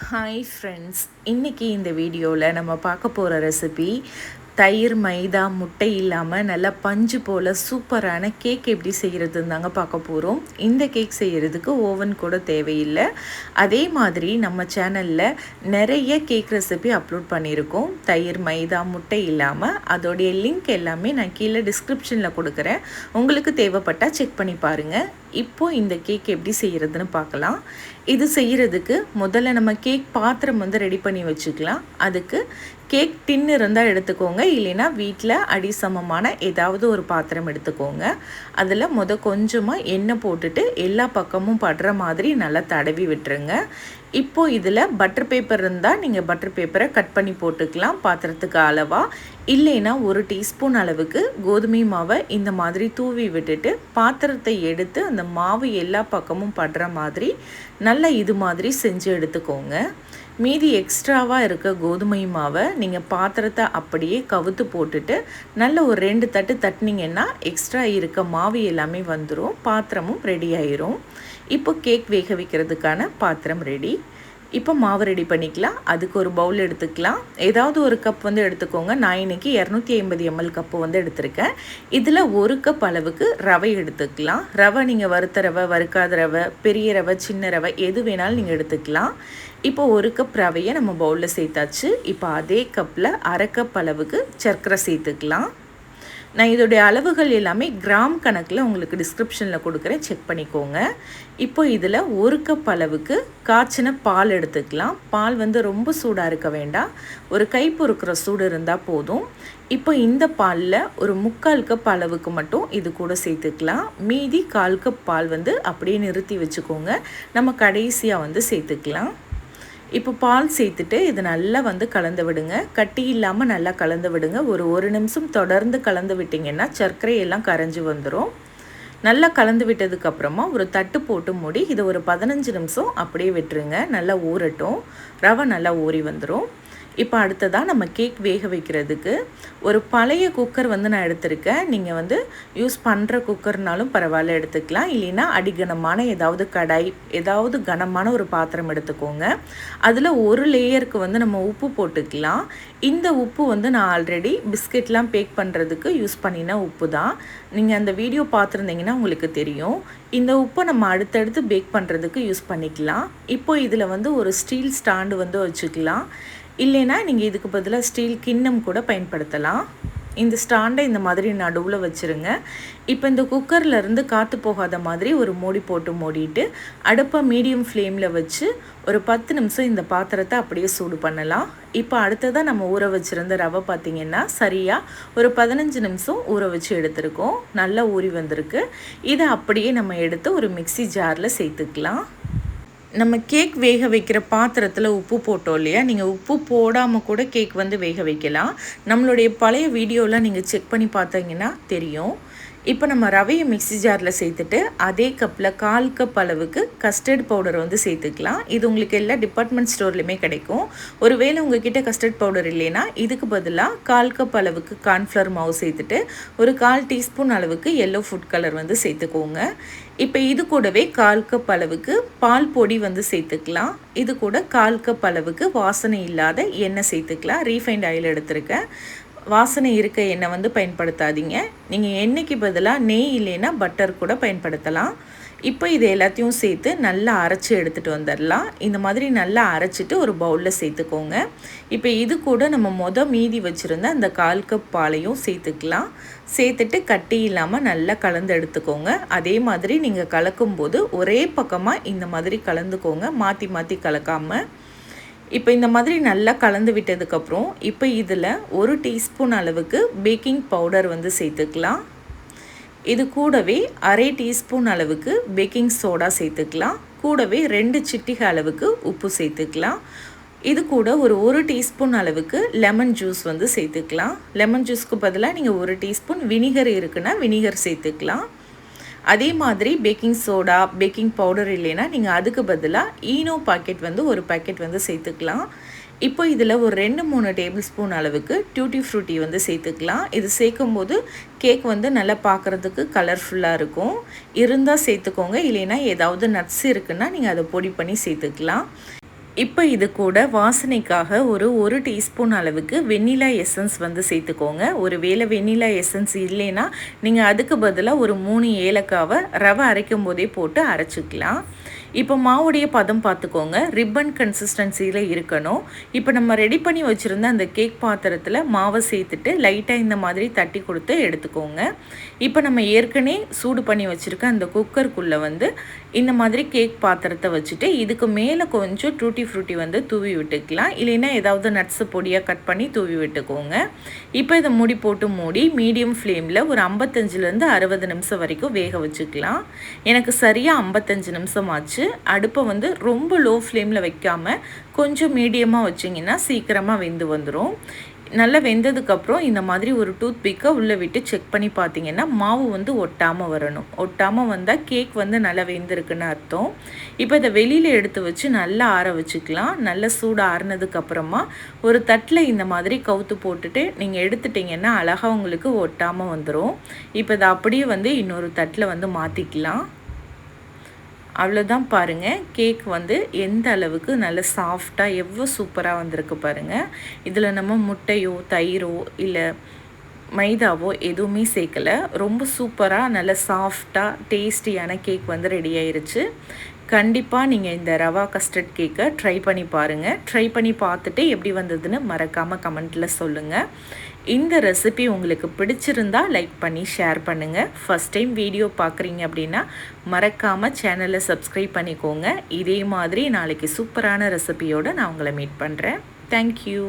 Hi friends, இன்றைக்கி இந்த வீடியோவில் நம்ம பார்க்க போகிற ரெசிபி தயிர் மைதா முட்டை இல்லாமல் நல்லா பஞ்சு போல் சூப்பரான கேக் எப்படி செய்கிறதுன்னு தாங்க பார்க்க போகிறோம். இந்த கேக் செய்கிறதுக்கு ஓவன் கூட தேவையில்லை. அதே மாதிரி நம்ம சேனலில் நிறைய கேக் ரெசிபி அப்லோட் பண்ணியிருக்கோம் தயிர் மைதா முட்டை இல்லாமல். அதோடைய லிங்க் எல்லாமே நான் கீழே டிஸ்கிரிப்ஷனில் கொடுக்குறேன், உங்களுக்கு தேவைப்பட்டால் செக் பண்ணி பாருங்கள். இப்போது இந்த கேக் எப்படி செய்கிறதுன்னு பார்க்கலாம். இது செய்கிறதுக்கு முதல்ல நம்ம கேக் பாத்திரம் ரெடி பண்ணி வச்சுக்கலாம். அதுக்கு கேக் டின்னு இருந்தால் எடுத்துக்கோங்க, இல்லைன்னா வீட்டில் அடிசமமான ஏதாவது ஒரு பாத்திரம் எடுத்துக்கோங்க. அதில் கொஞ்சமாக எண்ணெய் போட்டுட்டு எல்லா பக்கமும் படுற மாதிரி நல்லா தடவி விட்டுருங்க. இப்போது இதில் பட்டர் பேப்பர் இருந்தால் நீங்கள் பட்டர் பேப்பரை கட் பண்ணி போட்டுக்கலாம் பாத்திரத்துக்கு அளவாக. இல்லைன்னா 1 டீஸ்பூன் அளவுக்கு கோதுமை மாவை இந்த மாதிரி தூவி விட்டுட்டு பாத்திரத்தை எடுத்து அந்த மாவு எல்லா பக்கமும் படுற மாதிரி நல்லா இது மாதிரி செஞ்சு எடுத்துக்கோங்க. மீதி எக்ஸ்ட்ராவாக இருக்க கோதுமை மாவை நீங்கள் பாத்திரத்தை அப்படியே கவுத்து போட்டுட்டு நல்ல ஒரு 2 தட்டு தட்டினீங்கன்னா எக்ஸ்ட்ரா இருக்க மாவு எல்லாமே வந்துடும், பாத்திரமும் ரெடி ஆயிரும். இப்போ கேக் வேக வைக்கிறதுக்கான பாத்திரம் ரெடி. இப்போ மாவு ரெடி பண்ணிக்கலாம். அதுக்கு ஒரு பவுல் எடுத்துக்கலாம். ஏதாவது ஒரு கப் எடுத்துக்கோங்க. நான் இன்றைக்கி 250 ml கப்பு எடுத்திருக்கேன். இதில் 1 கப் அளவுக்கு ரவை எடுத்துக்கலாம். ரவை நீங்கள் வறுத்த ரவை, வறுக்காத ரவை, பெரிய ரவை, சின்ன ரவை எது வேணாலும் நீங்கள் எடுத்துக்கலாம். இப்போ 1 கப் ரவையை நம்ம பவுலில் சேர்த்தாச்சு. இப்போ அதே கப்பில் 1/2 கப் அளவுக்கு சர்க்கரை சேர்த்துக்கலாம். நான் இதோடைய அளவுகள் எல்லாமே கிராம் கணக்கில் உங்களுக்கு டிஸ்கிரிப்ஷனில் கொடுக்குறேன், செக் பண்ணிக்கோங்க. இப்போ இதில் 1 கப் அளவுக்கு காய்ச்சின பால் எடுத்துக்கலாம். பால் ரொம்ப சூடாக இருக்க வேண்டாம், ஒரு கை பொறுக்கிற சூடு இருந்தால் போதும். இப்போ இந்த பாலில் ஒரு 3/4 கப் அளவுக்கு மட்டும் இது கூட சேர்த்துக்கலாம். மீதி 1/4 கப் பால் அப்படியே நிறுத்தி வச்சுக்கோங்க, நம்ம கடைசியாக சேர்த்துக்கலாம். இப்போ பால் சேர்த்துட்டு இது நல்லா கலந்து விடுங்க. கட்டி இல்லாமல் நல்லா கலந்து விடுங்க. ஒரு நிமிஷம் தொடர்ந்து கலந்து விட்டிங்கன்னா சர்க்கரையெல்லாம் கரைஞ்சி வந்துடும். நல்லா கலந்து விட்டதுக்கப்புறமா ஒரு தட்டு போட்டு மூடி இதை ஒரு 15 நிமிஷம் அப்படியே விட்டுருங்க. நல்லா ஊறட்டும், ரவை நல்லா ஊறி வந்துடும். இப்போ அடுத்ததாக நம்ம கேக் வேக வைக்கிறதுக்கு ஒரு பழைய குக்கர் நான் எடுத்திருக்கேன். நீங்கள் யூஸ் பண்ணுற குக்கர்னாலும் பரவாயில்ல எடுத்துக்கலாம். இல்லைன்னா அடிகனமான ஏதாவது கடாய், ஏதாவது கனமான ஒரு பாத்திரம் எடுத்துக்கோங்க. அதில் ஒரு லேயருக்கு நம்ம உப்பு போட்டுக்கலாம். இந்த உப்பு நான் ஆல்ரெடி பிஸ்கெட்லாம் பேக் பண்ணுறதுக்கு யூஸ் பண்ணின உப்பு தான். நீங்கள் அந்த வீடியோ பார்த்துருந்தீங்கன்னா உங்களுக்கு தெரியும். இந்த உப்பை நம்ம அடுத்தடுத்து பேக் பண்ணுறதுக்கு யூஸ் பண்ணிக்கலாம். இப்போ இதில் ஒரு ஸ்டீல் ஸ்டாண்டு வச்சுக்கலாம். இல்லைன்னா நீங்கள் இதுக்கு பதிலாக ஸ்டீல் கிண்ணம் கூட பயன்படுத்தலாம். இந்த ஸ்டாண்டை இந்த மாதிரி நடுவில் வச்சுருங்க. இப்போ இந்த குக்கர்லேருந்து காற்று போகாத மாதிரி ஒரு மூடி போட்டு மூடிட்டு அடுப்பை மீடியம் ஃப்ளேமில் வச்சு ஒரு 10 நிமிஷம் இந்த பாத்திரத்தை அப்படியே சூடு பண்ணலாம். இப்போ அடுத்ததாக நம்ம ஊற வச்சுருந்த ரவை பார்த்திங்கன்னா சரியாக ஒரு 15 நிமிஷம் ஊற வச்சு எடுத்துருக்கோம். நல்லா ஊறி வந்திருக்கு. இதை அப்படியே நம்ம எடுத்து ஒரு மிக்ஸி ஜாரில் சேர்த்துக்கலாம். நம்ம கேக் வேக வைக்கிற பாத்திரத்தில் உப்பு போட்டோம் இல்லையா, நீங்கள் உப்பு போடாமல் கூட கேக் வேக வைக்கலாம். நம்மளுடைய பழைய வீடியோவில் நீங்கள் செக் பண்ணி பார்த்தீங்கன்னா தெரியும். இப்போ நம்ம ரவையை மிக்ஸி ஜாரில் சேர்த்துட்டு அதே கப்பில் 1/4 கப் அளவுக்கு கஸ்டர்ட் பவுடர் சேர்த்துக்கலாம். இது உங்களுக்கு எல்லா டிபார்ட்மெண்ட் ஸ்டோர்லையுமே கிடைக்கும். ஒருவேளை உங்ககிட்ட கஸ்டர்ட் பவுடர் இல்லைன்னா இதுக்கு பதிலாக 1/4 கப் அளவுக்கு கார்ன்ஃப்ளவர் மாவு சேர்த்துட்டு ஒரு 1/4 டீஸ்பூன் அளவுக்கு எல்லோ ஃபுட் கலர் சேர்த்துக்கோங்க. இப்போ இது கூடவே 1/4 கப் அளவுக்கு பால் பொடி சேர்த்துக்கலாம். இது கூட 1/4 கப் அளவுக்கு வாசனை இல்லாத எண்ணெய் சேர்த்துக்கலாம். ரீஃபைண்ட் ஆயில் எடுத்திருக்கேன். வாசனை இருக்க எண்ணெய் பயன்படுத்தாதீங்க. நீங்கள் எண்ணெய்க்கு பதிலாக நெய் இல்லைன்னா பட்டர் கூட பயன்படுத்தலாம். இப்போ இது எல்லாத்தையும் சேர்த்து நல்லா அரைச்சி எடுத்துகிட்டு வந்துடலாம். இந்த மாதிரி நல்லா அரைச்சிட்டு ஒரு பவுலில் சேர்த்துக்கோங்க. இப்போ இது கூட நம்ம மீதி வச்சுருந்த அந்த 1/4 கப் பாலையும் சேர்த்துக்கலாம். சேர்த்துட்டு கட்டி இல்லாமல் நல்லா கலந்து எடுத்துக்கோங்க. அதே மாதிரி நீங்கள் கலக்கும்போது ஒரே பக்கமாக இந்த மாதிரி கலந்துக்கோங்க, மாற்றி மாற்றி கலக்காமல். இப்போ இந்த மாதிரி நல்லா கலந்து விட்டதுக்கப்புறம் இப்போ இதில் 1 டீஸ்பூன் அளவுக்கு பேக்கிங் பவுடர் சேர்த்துக்கலாம். இது கூடவே 1/2 டீஸ்பூன் அளவுக்கு பேக்கிங் சோடா சேர்த்துக்கலாம். கூடவே 2 சிட்டிகை அளவுக்கு உப்பு சேர்த்துக்கலாம். இது கூட ஒரு 1 டீஸ்பூன் அளவுக்கு லெமன் ஜூஸ் சேர்த்துக்கலாம். லெமன் ஜூஸ்க்கு பதிலாக நீங்கள் 1 டீஸ்பூன் வினிகர் இருக்குன்னா வினிகர் சேர்த்துக்கலாம். அதே மாதிரி பேக்கிங் சோடா, பேக்கிங் பவுடர் இல்லைன்னா நீங்கள் அதுக்கு பதிலாக ஈனோ பாக்கெட் ஒரு பாக்கெட் சேர்த்துக்கலாம். இப்போ இதில் ஒரு 2-3 டேபிள் ஸ்பூன் அளவுக்கு டியூட்டி ஃப்ரூட்டி சேர்த்துக்கலாம். இது சேர்க்கும்போது கேக் நல்லா பார்க்குறதுக்கு கலர்ஃபுல்லாக இருக்கும். இருந்தால் சேர்த்துக்கோங்க, இல்லைன்னா ஏதாவது நட்ஸ் இருக்குன்னா நீங்கள் அதை பொடி பண்ணி சேர்த்துக்கலாம். இப்போ இது கூட வாசனைக்காக ஒரு டீஸ்பூன் அளவுக்கு வெண்ணிலா எசன்ஸ் வந்து சேர்த்துக்கோங்க. ஒரு வேளை வெண்ணிலா எசன்ஸ் இல்லைன்னா நீங்கள் அதுக்கு பதிலாக ஒரு 3 ஏலக்காவை ரவை அரைக்கும் போதே போட்டு அரைச்சிக்கலாம். இப்போ மாவுடைய பதம் பார்த்துக்கோங்க, ரிப்பன் கன்சிஸ்டன்சியில் இருக்கணும். இப்போ நம்ம ரெடி பண்ணி வச்சுருந்த அந்த கேக் பாத்திரத்தில் மாவை சேர்த்துட்டு லைட்டாக இந்த மாதிரி தட்டி கொடுத்து எடுத்துக்கோங்க. இப்போ நம்ம ஏற்கனவே சூடு பண்ணி வச்சுருக்க அந்த குக்கருக்குள்ளே வந்து இந்த மாதிரி கேக் பாத்திரத்தை வச்சுட்டு இதுக்கு மேலே கொஞ்சம் டூட்டி ஃப்ரூட்டி வந்து தூவி விட்டுக்கலாம். இல்லைன்னா ஏதாவது நட்ஸு பொடியாக கட் பண்ணி தூவி விட்டுக்கோங்க. இப்போ இதை மூடி போட்டு மூடி மீடியம் ஃப்ளேமில் ஒரு 55லேருந்து 60 நிமிஷம் வரைக்கும் வேக வச்சுக்கலாம். எனக்கு சரியாக 55 நிமிஷம் ஆச்சு. அடுப்பை வந்து ரொம்ப லோ ஃப்ளேமில் வைக்காமல் கொஞ்சம் மீடியமாக வச்சிங்கன்னா சீக்கிரமாக வெந்து வந்துடும். நல்லா வெந்ததுக்கப்புறம் இந்த மாதிரி ஒரு டூத் பிக்கை உள்ளே விட்டு செக் பண்ணி பார்த்தீங்கன்னா மாவு வந்து ஒட்டாமல் வரணும். ஒட்டாமல் வந்தால் கேக் வந்து நல்லா வெந்திருக்குன்னு அர்த்தம். இப்போ இதை வெளியில் எடுத்து வச்சு நல்லா ஆற வச்சுக்கலாம். நல்லா சூடு ஆறுனதுக்கப்புறமா ஒரு தட்டில் இந்த மாதிரி கவுத்து போட்டுட்டு நீங்கள் எடுத்துட்டிங்கன்னா அழகாக உங்களுக்கு ஒட்டாமல் வந்துடும். இப்போ இதை அப்படியே வந்து இன்னொரு தட்டில் வந்து மாற்றிக்கலாம். அவ்வளோதான் பாருங்கள், கேக் வந்து எந்த அளவுக்கு நல்ல சாஃப்டாக எவ்வளோ சூப்பராக வந்திருக்கு பாருங்கள். இதில் நம்ம முட்டையோ தயிரோ இல்லை மைதாவோ எதுவுமே சேர்க்கலை. ரொம்ப சூப்பராக நல்ல சாஃப்டாக டேஸ்டியான கேக் வந்து ரெடி ஆயிருச்சு. கண்டிப்பாக நீங்கள் இந்த ரவா கஸ்டர்ட் கேக்கை ட்ரை பண்ணி பாருங்கள். ட்ரை பண்ணி பார்த்துட்டு எப்படி வந்ததுன்னு மறக்காமல் கமெண்ட்டில் சொல்லுங்கள். இந்த ரெசிபி உங்களுக்கு பிடிச்சிருந்தா லைக் பண்ணி ஷேர் பண்ணுங்கள். ஃபஸ்ட் டைம் வீடியோ பார்க்குறீங்க அப்படின்னா மறக்காமல் சேனலை சப்ஸ்கிரைப் பண்ணிக்கோங்க. இதே மாதிரி நாளைக்கு சூப்பரான ரெசிபியோடு நான் உங்களை மீட் பண்ணுறேன். தேங்க்யூ.